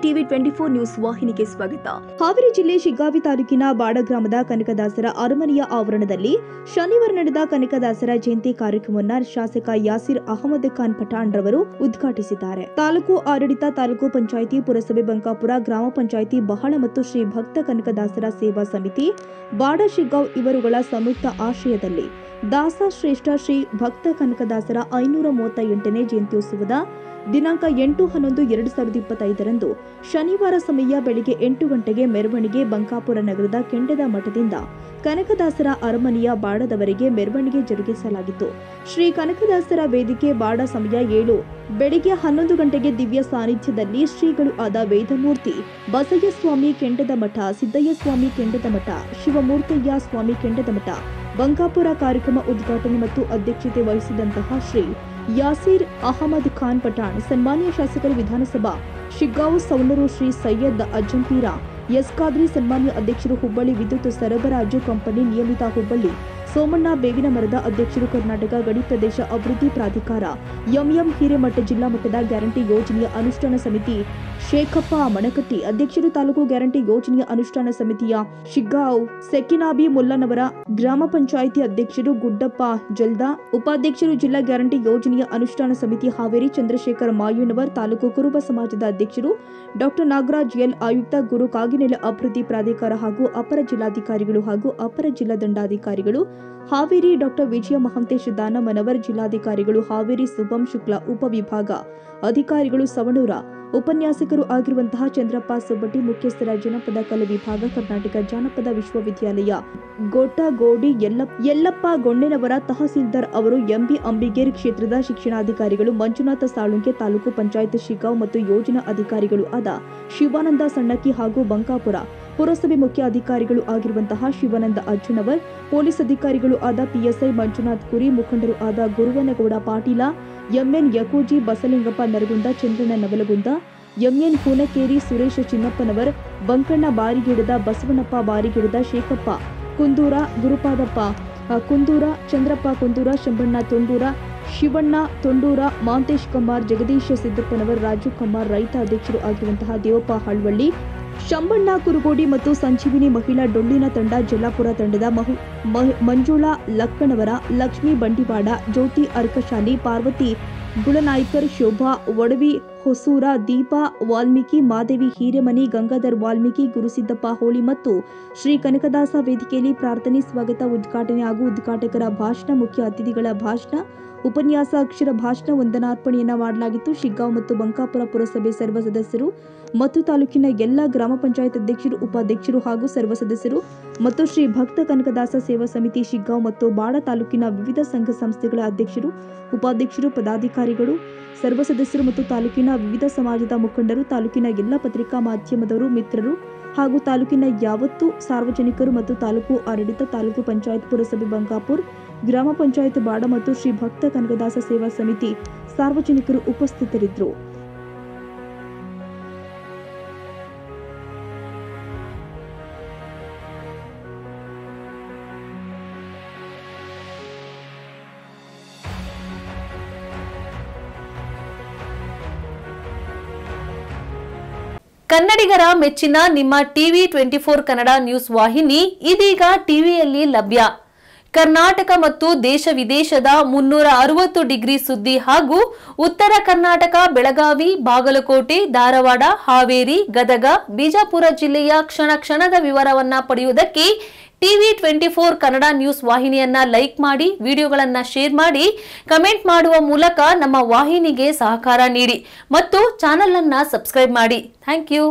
TV 24 news ವಾಹಿನಿಗೆ ಸ್ವಾಗತ. ಹಾವೇರಿ ಜಿಲ್ಲೆ ಶಿಗ್ಗಾವಿ ತಾಲೂಕಿನ ಬಾಡ ಗ್ರಾಮದ ಕನಕದಾಸರ ಅರಮನೆಯ ಆವರಣದಲ್ಲಿ ಶನಿವಾರ ನಡೆದ ಕನಕದಾಸರ ಜಯಂತಿ ಕಾರ್ಯಕ್ರಮವನ್ನು ಶಾಸಕ ಯಾಸೀರ್ ಅಹಮದ್ ಖಾನ್ ಪಠಾಣ್ ರವರು ಉದ್ಘಾಟಿಸಿದ್ದಾರೆ. ತಾಲೂಕು ಆಡಳಿತ, ತಾಲೂಕು ಪಂಚಾಯಿತಿ, ಪುರಸಭೆ ಬಂಕಾಪುರ, ಗ್ರಾಮ ಪಂಚಾಯಿತಿ ಬಹಳ ಮತ್ತು ಶ್ರೀ ಭಕ್ತ ಕನಕದಾಸರ ಸೇವಾ ಸಮಿತಿ ಬಾಡ ಶಿಗ್ಗಾಂವ್ ಇವರುಗಳ ಸಂಯುಕ್ತ ಆಶ್ರಯದಲ್ಲಿ ದಾಸಶ್ರೇಷ್ಠ ಶ್ರೀ ಭಕ್ತ ಕನಕದಾಸರ 538ನೇ ಜಯಂತ್ಯೋತ್ಸವದ ದಿನಾಂಕ 8/11/2025 ಶನಿವಾರ ಸಮಯ ಬೆಳಗ್ಗೆ 8 ಗಂಟೆಗೆ ಮೆರವಣಿಗೆ ಬಂಕಾಪುರ ನಗರದ ಕೆಂಡದ ಮಠದಿಂದ ಕನಕದಾಸರ ಅರಮನೆಯ ಬಾಡದವರೆಗೆ ಮೆರವಣಿಗೆ ಜರುಗಿಸಲಾಗಿತ್ತು. ಶ್ರೀ ಕನಕದಾಸರ ವೇದಿಕೆ ಬಾಡ ಸಮಯ 7 ಬೆಳಗ್ಗೆ 11 ಗಂಟೆಗೆ ದಿವ್ಯ ಸಾನ್ನಿಧ್ಯದಲ್ಲಿ ಶ್ರೀಗಳು ಆದ ವೇದಮೂರ್ತಿ ಬಸಯ್ಯ ಸ್ವಾಮಿ ಕೆಂಡದ ಮಠ, ಸಿದ್ದಯ್ಯ ಸ್ವಾಮಿ ಕೆಂಡದ ಮಠ, ಶಿವಮೂರ್ತಯ್ಯ ಸ್ವಾಮಿ ಕೆಂಡದ ಮಠ ಬಂಕಾಪುರ ಕಾರ್ಯಕ್ರಮ ಉದ್ಘಾಟನೆ ಮತ್ತು ಅಧ್ಯಕ್ಷತೆ ವಹಿಸಿದಂತಹ ಶ್ರೀ ಯಾಸೀರ್ ಅಹಮದ್ ಖಾನ್ ಪಠಾಣ್, ಸನ್ಮಾನ್ಯ ಶಾಸಕರು, ವಿಧಾನಸಭಾ ಶಿಗ್ಗಾಂವ್ ಸೌನೂರು ಶ್ರೀ ಸೈಯದ್ ಅಜ್ಜಂಪೀರ ಎಸ್ ಖಾದ್ರಿ, ಸನ್ಮಾನ್ಯ ಅಧ್ಯಕ್ಷರು, ಹುಬ್ಬಳ್ಳಿ ವಿದ್ಯುತ್ ಸರಬರಾಜು ಕಂಪನಿ ನಿಯಮಿತ ಹುಬ್ಬಳ್ಳಿ ಸೋಮಣ್ಣ ಬೇವಿನ ಮರದ ಅಧ್ಯಕ್ಷರು, ಕರ್ನಾಟಕ ಗಡಿ ಪ್ರದೇಶ ಅಭಿವೃದ್ಧಿ ಪ್ರಾಧಿಕಾರ ಎಂಎಂ ಹಿರೇಮಠ, ಜಿಲ್ಲಾ ಮಟ್ಟದ ಗ್ಯಾರಂಟಿ ಯೋಜನೆಯ ಅನುಷ್ಠಾನ ಸಮಿತಿ ಶೇಖಪ್ಪ ಮಣಕಟ್ಟಿ ಅಧ್ಯಕ್ಷರು, ತಾಲೂಕು ಗ್ಯಾರಂಟಿ ಯೋಜನೆಯ ಅನುಷ್ಠಾನ ಸಮಿತಿಯ ಶಿಗ್ಗಾಂವ್ ಸೆಕಿನಾಬಿ ಮುಲ್ಲನವರ, ಗ್ರಾಮ ಪಂಚಾಯಿತಿ ಅಧ್ಯಕ್ಷರು ಗುಡ್ಡಪ್ಪ ಜಲ್ದಾ, ಉಪಾಧ್ಯಕ್ಷರು, ಜಿಲ್ಲಾ ಗ್ಯಾರಂಟಿ ಯೋಜನೆಯ ಅನುಷ್ಠಾನ ಸಮಿತಿ ಹಾವೇರಿ ಚಂದ್ರಶೇಖರ್ ಮಾಯಣ್ಣವರ್, ತಾಲೂಕು ಕುರುಬ ಸಮಾಜದ ಅಧ್ಯಕ್ಷರು ಡಾಕ್ಟರ್ ನಾಗರಾಜ್ ಎಲ್, ಆಯುಕ್ತ ಗುರು ಕಾಗಿನೆಲೆ ಅಭಿವೃದ್ಧಿ ಪ್ರಾಧಿಕಾರ ಹಾಗೂ ಅಪರ ಜಿಲ್ಲಾಧಿಕಾರಿಗಳು ಹಾಗೂ ಅಪರ ಜಿಲ್ಲಾ ದಂಡಾಧಿಕಾರಿಗಳು ಹಾವೇರಿ ಡಾಕ್ಟರ್ ವಿಜಯ ಮಹಂತೇಶ್ ದಾನಮನವರ್, ಜಿಲ್ಲಾಧಿಕಾರಿಗಳು ಹಾವೇರಿ ಶುಭಂ ಶುಕ್ಲಾ, ಉಪವಿಭಾಗ ಅಧಿಕಾರಿಗಳು ಸವಣೂರ, ಉಪನ್ಯಾಸಕರು ಆಗಿರುವಂತಹ ಚಂದ್ರಪ್ಪ ಸುಬ್ಬಟ್ಟಿ, ಮುಖ್ಯಸ್ಥರ ಜನಪದ ಕಲೆ ವಿಭಾಗ ಕರ್ನಾಟಕ ಜಾನಪದ ವಿಶ್ವವಿದ್ಯಾಲಯ ಗೋಟಗೋಡಿ ಯಲ್ಲಪ್ಪ ಗೊಂಡೆನವರ, ತಹಸೀಲ್ದಾರ್ ಅವರು, ಎಂಬಿ ಅಂಬಿಗೇರಿ, ಕ್ಷೇತ್ರದ ಶಿಕ್ಷಣಾಧಿಕಾರಿಗಳು ಮಂಜುನಾಥ ಸಾಳುಂಕೆ, ತಾಲೂಕು ಪಂಚಾಯತ್ ಶಿಗ್ಗಾಂವ್ ಮತ್ತು ಯೋಜನಾ ಅಧಿಕಾರಿಗಳು ಆದ ಶಿವಾನಂದ ಸಣ್ಣಕ್ಕಿ ಹಾಗೂ ಬಂಕಾಪುರ, ಪುರಸಭೆ ಮುಖ್ಯ ಅಧಿಕಾರಿಗಳು ಆಗಿರುವಂತಹ ಶಿವಾನಂದ ಅಜ್ಜನವರ್, ಪೊಲೀಸ್ ಅಧಿಕಾರಿಗಳು ಆದ ಪಿಎಸ್ಐ ಮಂಜುನಾಥ್ ಕುರಿ, ಮುಖಂಡರು ಆದ ಗುರುವನಗೌಡ ಪಾಟೀಲ, ಎಂಎನ್ ಯಕೂಜಿ, ಬಸಲಿಂಗಪ್ಪ ನರಗುಂದ, ಚಂದ್ರನ ನವಲಗುಂದ, ಎಂಎನ್ ಕೂನಕೇರಿ, ಸುರೇಶ ಚಿನ್ನಪ್ಪನವರ್, ಬಂಕಣ್ಣ ಬಾರಿಗಿಡದ, ಬಸವಣ್ಣಪ್ಪ ಬಾರಿಗಿಡದ, ಶೇಖಪ್ಪ ಕುಂದೂರ, ಗುರುಪಾದಪ್ಪ ಕುಂದೂರ, ಚಂದ್ರಪ್ಪ ಕುಂದೂರ, ಶಂಬಣ್ಣ ತೊಂಡೂರ, ಶಿವಣ್ಣ ತೊಂಡೂರ, ಮಾಂತೇಶ್ ಕಮ್ಮಾರ್, ಜಗದೀಶ ಸಿದ್ದಪ್ಪನವರ್, ರಾಜು ಕಮ್ಮಾರ್, ರೈತ ಅಧ್ಯಕ್ಷರು ಆಗಿರುವಂತಹ ದೇವಪ್ಪ ಹಳ್ವಳ್ಳಿ, ಶಂಬಣ್ಣ ಕುರುಗೋಡಿ ಮತ್ತು ಸಂಜೀವಿನಿ ಮಹಿಳಾ ಡೊಳ್ಳಿನ ತಂಡ, ಜಲ್ಲಾಪುರ ತಂಡದ ಮಂಜುಳಾ ಲಕ್ಕಣವರ, ಲಕ್ಷ್ಮೀ ಬಂಡಿವಾಡ, ಜ್ಯೋತಿ ಅರ್ಕಶಾಲಿ, ಪಾರ್ವತಿ ಗುಳನಾಯ್ಕರ್, ಶೋಭಾ ಒಡವಿ ಹೊಸೂರ, ದೀಪಾ ವಾಲ್ಮೀಕಿ, ಮಾದೇವಿ ಹಿರೇಮನಿ, ಗಂಗಾಧರ್ ವಾಲ್ಮೀಕಿ, ಗುರುಸಿದ್ದಪ್ಪ ಹೋಳಿ ಮತ್ತು ಶ್ರೀ ಕನಕದಾಸ ವೇದಿಕೆಯಲ್ಲಿ ಪ್ರಾರ್ಥನೆ, ಸ್ವಾಗತ, ಉದ್ಘಾಟನೆ ಹಾಗೂ ಉದ್ಘಾಟಕರ ಭಾಷಣ, ಮುಖ್ಯ ಅತಿಥಿಗಳ ಭಾಷಣ, ಉಪನ್ಯಾಸ, ಅಕ್ಷರ ಭಾಷಣ, ವಂದನಾರ್ಪಣೆಯನ್ನ ಮಾಡಲಾಗಿತ್ತು. ಶಿಗ್ಗಾಂವ್ ಮತ್ತು ಬಂಕಾಪುರ ಪುರಸಭೆ ಸರ್ವ ಸದಸ್ಯರು ಮತ್ತು ತಾಲೂಕಿನ ಎಲ್ಲ ಗ್ರಾಮ ಪಂಚಾಯತ್ ಅಧ್ಯಕ್ಷರು, ಉಪಾಧ್ಯಕ್ಷರು ಹಾಗೂ ಸರ್ವ ಸದಸ್ಯರು ಮತ್ತು ಶ್ರೀ ಭಕ್ತ ಕನಕದಾಸ ಸೇವಾ ಸಮಿತಿ ಶಿಗ್ಗಾಂವ್ ಮತ್ತು ಬಾಡ ತಾಲೂಕಿನ ವಿವಿಧ ಸಂಘ ಸಂಸ್ಥೆಗಳ ಅಧ್ಯಕ್ಷರು, ಉಪಾಧ್ಯಕ್ಷರು, ಪದಾಧಿಕಾರಿಗಳು, ಸರ್ವ ಸದಸ್ಯರು ಮತ್ತು ತಾಲೂಕಿನ ವಿವಿಧ ಸಮಾಜದ ಮುಖಂಡರು, ತಾಲೂಕಿನ ಎಲ್ಲ ಪತ್ರಿಕಾ ಮಾಧ್ಯಮದವರು, ಮಿತ್ರರು ಹಾಗೂ ತಾಲೂಕಿನ ಯಾವತ್ತು ಸಾರ್ವಜನಿಕರು ಮತ್ತು ತಾಲೂಕು ಆಡಳಿತ, ತಾಲೂಕು ಪಂಚಾಯತ್, ಪುರಸಭೆ ಬಂಕಾಪುರ್, ಗ್ರಾಮ ಪಂಚಾಯತ್ ಬಾಡ ಮತ್ತು ಶ್ರೀ ಭಕ್ತ ಕನಕದಾಸ ಸೇವಾ ಸಮಿತಿ ಸಾರ್ವಜನಿಕರು ಉಪಸ್ಥಿತರಿದ್ದರು. ಕನ್ನಡಿಗರ ಮೆಚ್ಚಿನ ನಿಮ್ಮ ಟಿವಿ 24 ಕನ್ನಡ ನ್ಯೂಸ್ ವಾಹಿನಿ ಇದೀಗ ಟಿವಿಯಲ್ಲಿ ಲಭ್ಯ. ಕರ್ನಾಟಕ ಮತ್ತು ದೇಶ ವಿದೇಶದ 360 ಡಿಗ್ರಿ ಸುದ್ದಿ ಹಾಗೂ ಉತ್ತರ ಕರ್ನಾಟಕ, ಬೆಳಗಾವಿ, ಬಾಗಲಕೋಟೆ, ಧಾರವಾಡ, ಹಾವೇರಿ, ಗದಗ, ಬಿಜಾಪುರ ಜಿಲ್ಲೆಯ ಕ್ಷಣ ಕ್ಷಣದ ವಿವರವನ್ನ ಪಡೆಯುವುದಕ್ಕೆ ಟಿವಿ 24 ಕನ್ನಡ ನ್ಯೂಸ್ ವಾಹಿನಿಯನ್ನ ಲೈಕ್ ಮಾಡಿ, ವಿಡಿಯೋಗಳನ್ನ ಶೇರ್ ಮಾಡಿ, ಕಮೆಂಟ್ ಮಾಡುವ ಮೂಲಕ ನಮ್ಮ ವಾಹಿನಿಗೆ ಸಹಕಾರ ನೀಡಿ ಮತ್ತು ಚಾನೆಲ್ ಅನ್ನ ಸಬ್ಸ್ಕ್ರೈಬ್ ಮಾಡಿ. Thank you.